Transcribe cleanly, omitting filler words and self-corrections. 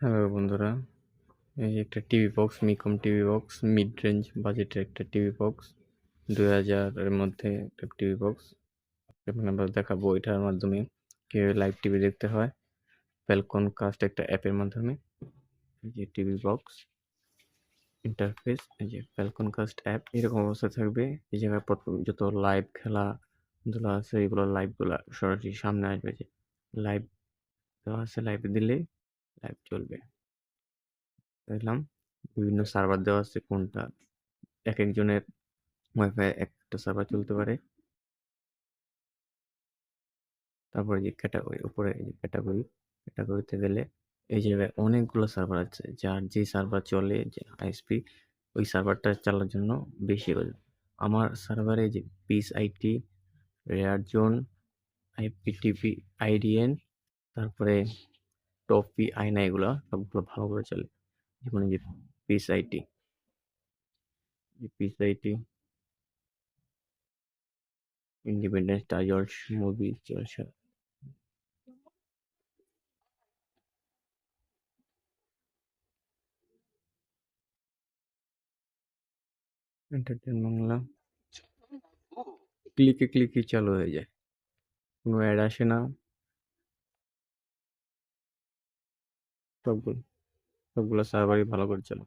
Hello বন্ধুরা, এই যে একটা টিভি বক্স, মিকম টিভি বক্স, মিড রেঞ্জ বাজেটের একটা টিভি বক্স, 2000 এর মধ্যে একটা টিভি বক্স। এখন আমরা দেখাবো এটার মাধ্যমে কিভাবে লাইভ টিভি দেখতে হয়। ফ্যালকন কাস্ট একটা অ্যাপের মাধ্যমে। এই যে টিভি বক্স ইন্টারফেস, এই যে ফ্যালকন কাস্ট অ্যাপ এরকম অবস্থা থাকবে। এই জায়গায় যত লাইভ খেলাধুলা আছে এগুলো লাইভগুলা সরাসরি সামনে আসবে। যে লাইভ দেওয়া আছে, লাইভে দিলে লাইভ চলবে। দেখলাম বিভিন্ন সার্ভার দেওয়া আছে, কোনটা এক একজনের ওয়াইফাই একটা সার্ভার চলতে পারে। তারপরে যে ক্যাটাগরি, উপরে এই যে ক্যাটাগরিতে গেলে এই জায়গায় অনেকগুলো সার্ভার আছে, যার যে সার্ভার চলে, যে আইএসপি ওই সার্ভারটা চালার জন্য বেশি হয়ে। আমার সার্ভারে যে পিস আইটি, রেয়ার জোন, আইপিটিপি, আইডিএন, তারপরে টপি, আয়না, এগুলো সবগুলো ভালো করে চলে। যেমন এই যে piece IT, independence, Tigers, movie চলছে। এন্টারটেন বাংলা ক্লিকে চালু হয়ে যায়, কোনো অ্যাড আসে না। সবগুলো সবগুলো সার্ভারই ভালো করে চলে।